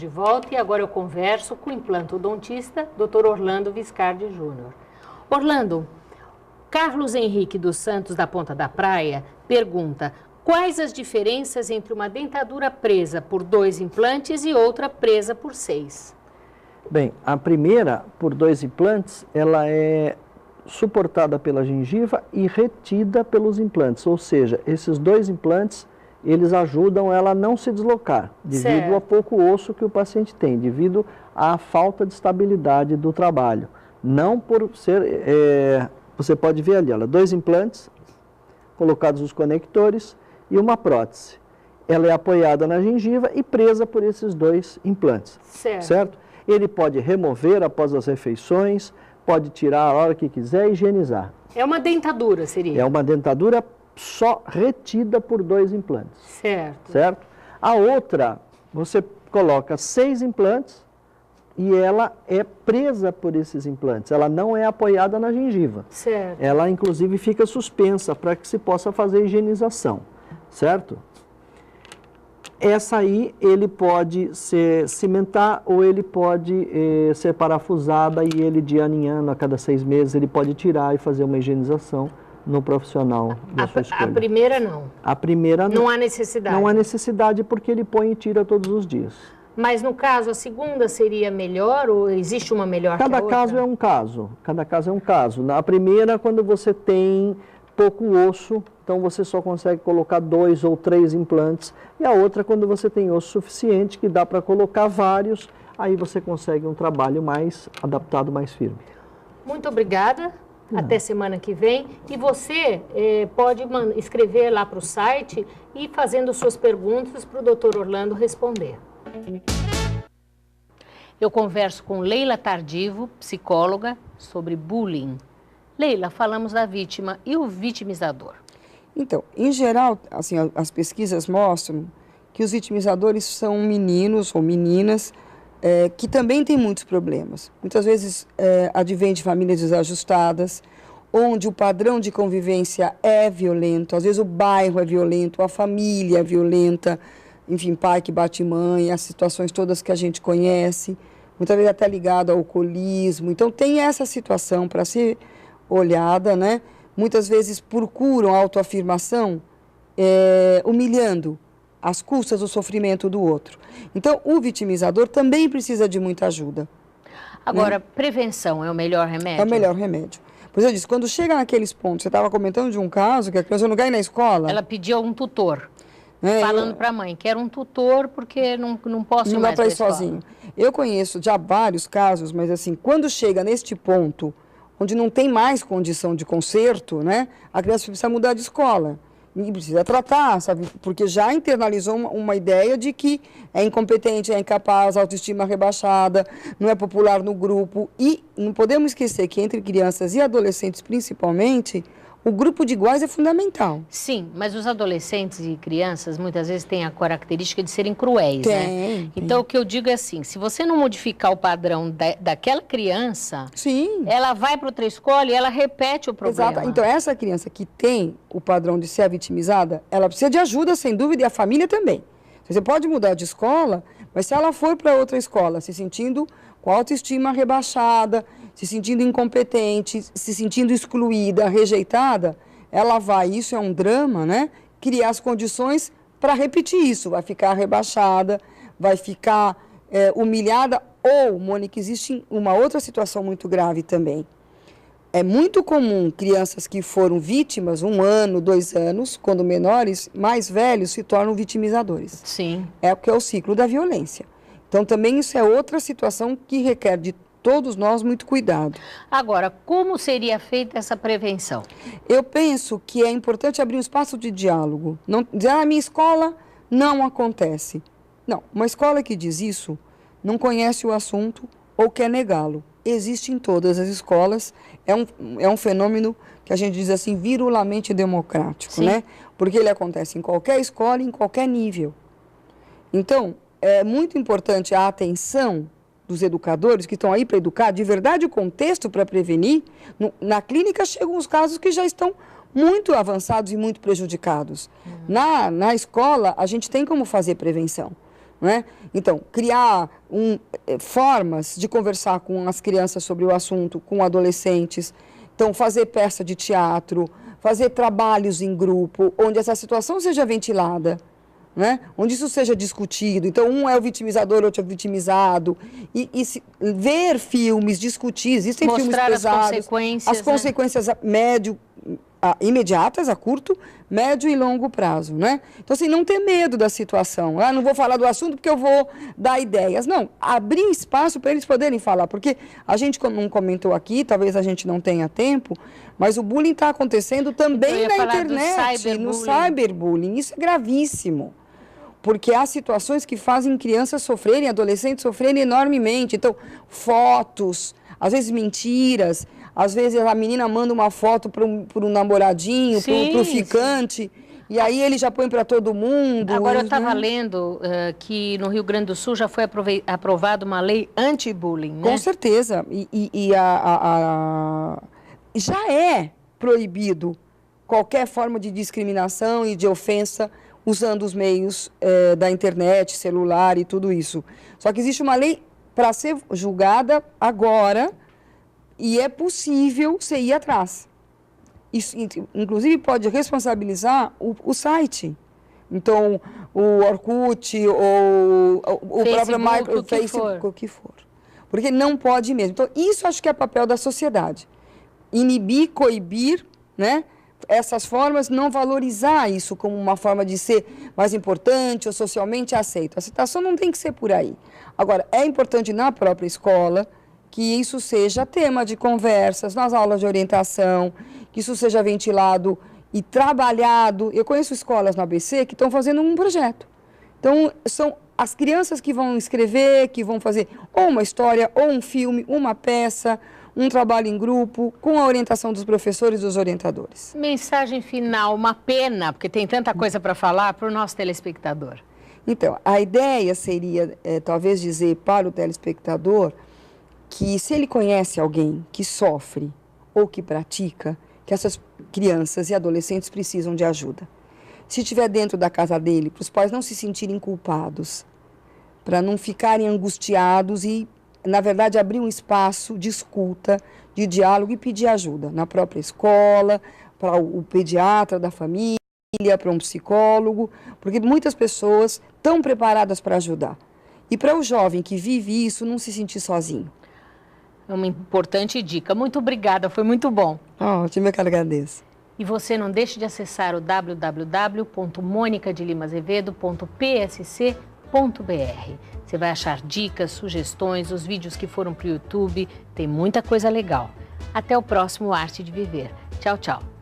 de volta e agora eu converso com o implantodontista, Dr. Orlando Viscardi Júnior. Orlando, Carlos Henrique dos Santos, da Ponta da Praia, pergunta: quais as diferenças entre uma dentadura presa por 2 implantes e outra presa por 6? Bem, a primeira, por 2 implantes, ela é suportada pela gengiva e retida pelos implantes, ou seja, esses 2 implantes, eles ajudam ela a não se deslocar, devido ao pouco osso que o paciente tem, devido à falta de estabilidade do trabalho. Não por ser, você pode ver ali, olha, 2 implantes, colocados os conectores e uma prótese. Ela é apoiada na gengiva e presa por esses 2 implantes, certo? Ele pode remover após as refeições, pode tirar a hora que quiser e higienizar. É uma dentadura, seria? É uma dentadura só retida por 2 implantes. Certo. A outra, você coloca 6 implantes e ela é presa por esses implantes. Ela não é apoiada na gengiva. Certo. Ela, inclusive, fica suspensa para que se possa fazer higienização, certo? Essa aí, ele pode ser cimentar ou ele pode ser parafusada e ele, de ano em ano, a cada 6 meses, ele pode tirar e fazer uma higienização no profissional da sua escolha. A primeira não? A primeira não. Não há necessidade? Não há necessidade porque ele põe e tira todos os dias. Mas no caso, a segunda seria melhor ou existe uma melhor que a outra? Cada caso é um caso. Cada caso é um caso. Na primeira, quando você tem pouco osso, então você só consegue colocar 2 ou 3 implantes. E a outra, quando você tem osso suficiente, que dá para colocar vários, aí você consegue um trabalho mais adaptado, mais firme. Muito obrigada. Até semana que vem. E você pode escrever lá para o site e fazendo suas perguntas para o Dr. Orlando responder. Eu converso com Leila Tardivo, psicóloga, sobre bullying. Leila, falamos da vítima e o vitimizador. Então, em geral, assim, as pesquisas mostram que os vitimizadores são meninos ou meninas que também têm muitos problemas. Muitas vezes advém de famílias desajustadas, onde o padrão de convivência é violento, às vezes o bairro é violento, a família é violenta, enfim, pai que bate mãe, as situações todas que a gente conhece, muitas vezes até ligado ao alcoolismo. Então, tem essa situação para ser olhada, né? Muitas vezes procuram autoafirmação humilhando às custas do sofrimento do outro. Então, o vitimizador também precisa de muita ajuda. Agora, prevenção é o melhor remédio? É o melhor remédio. Pois eu disse, quando chega naqueles pontos, você estava comentando de um caso que a criança não cai na escola. Ela pediu um tutor, falando para a mãe, quero um tutor porque não posso ir mais para a escola. Sozinho. Eu conheço já vários casos, mas assim, quando chega neste ponto, onde não tem mais condição de conserto, né, a criança precisa mudar de escola. E precisa tratar, sabe? Porque já internalizou uma ideia de que é incompetente, é incapaz, autoestima rebaixada, não é popular no grupo. E não podemos esquecer que entre crianças e adolescentes, principalmente, o grupo de iguais é fundamental. Sim, mas os adolescentes e crianças muitas vezes têm a característica de serem cruéis, né? Então, o que eu digo é assim, se você não modificar o padrão daquela criança, ela vai para outra escola e ela repete o problema. Exato. Então, essa criança que tem o padrão de ser vitimizada, ela precisa de ajuda, sem dúvida, e a família também. Você pode mudar de escola, mas se ela for para outra escola se sentindo com autoestima rebaixada, se sentindo incompetente, se sentindo excluída, rejeitada, ela vai, isso é um drama, né? Criar as condições para repetir isso. Vai ficar rebaixada, vai ficar humilhada. Ou, Mônica, existe uma outra situação muito grave também. É muito comum crianças que foram vítimas 1 ano, 2 anos, quando menores, mais velhos se tornam vitimizadores. Sim. É porque é o ciclo da violência. Então, também isso é outra situação que requer de todos nós muito cuidado. Agora, como seria feita essa prevenção? Eu penso que é importante abrir um espaço de diálogo. Não dizer, minha escola não acontece. Não, uma escola que diz isso não conhece o assunto ou quer negá-lo. Existe em todas as escolas, é um fenômeno que a gente diz assim, virulamente democrático, né? Porque ele acontece em qualquer escola, em qualquer nível. Então, é muito importante a atenção dos educadores que estão aí para educar, de verdade o contexto para prevenir. Na clínica chegam os casos que já estão muito avançados e muito prejudicados. Na escola, a gente tem como fazer prevenção. né? Então, criar formas de conversar com as crianças sobre o assunto, com adolescentes. Então, fazer peça de teatro, fazer trabalhos em grupo, onde essa situação seja ventilada, né? Onde isso seja discutido. Então, um é o vitimizador, outro é o vitimizado. Ver filmes, discutir. Existem filmes pesados. As consequências imediatas, a curto, médio e longo prazo, né? Então, assim, não ter medo da situação. Não vou falar do assunto porque eu vou dar ideias. Não, abrir espaço para eles poderem falar. Porque a gente não comentou aqui, talvez a gente não tenha tempo, mas o bullying está acontecendo também na internet, no cyberbullying. Isso é gravíssimo. Porque há situações que fazem crianças sofrerem, adolescentes sofrerem enormemente. Então, fotos, às vezes mentiras. Às vezes a menina manda uma foto para um namoradinho, para o ficante, e aí ele já põe para todo mundo. Agora, eu estava lendo que no Rio Grande do Sul já foi aprovada uma lei anti-bullying, né? Com certeza. Já é proibido qualquer forma de discriminação e de ofensa usando os meios da internet, celular e tudo isso. Só que existe uma lei para ser julgada agora. E é possível você ir atrás. Isso, inclusive, pode responsabilizar o site. Então, o Orkut, ou o próprio Facebook, o que for. Porque não pode mesmo. Então, isso acho que é papel da sociedade. Inibir, coibir, né? Essas formas, não valorizar isso como uma forma de ser mais importante ou socialmente aceito. A situação não tem que ser por aí. Agora, é importante na própria escola que isso seja tema de conversas, nas aulas de orientação, que isso seja ventilado e trabalhado. Eu conheço escolas no ABC que estão fazendo um projeto. Então, são as crianças que vão escrever, que vão fazer ou uma história, ou um filme, uma peça, um trabalho em grupo, com a orientação dos professores e dos orientadores. Mensagem final, uma pena, porque tem tanta coisa para falar para o nosso telespectador. Então, a ideia seria, talvez, dizer para o telespectador que se ele conhece alguém que sofre ou que pratica, que essas crianças e adolescentes precisam de ajuda. Se estiver dentro da casa dele, para os pais não se sentirem culpados, para não ficarem angustiados e, na verdade, abrir um espaço de escuta, de diálogo e pedir ajuda na própria escola, para o pediatra da família, para um psicólogo, porque muitas pessoas estão preparadas para ajudar. E para o jovem que vive isso, não se sentir sozinho. É uma importante dica. Muito obrigada, foi muito bom. Ótimo, eu que agradeço. E você não deixe de acessar o www.monicadelimazevedo.psc.br. Você vai achar dicas, sugestões, os vídeos que foram para o YouTube. Tem muita coisa legal. Até o próximo Arte de Viver. Tchau, tchau.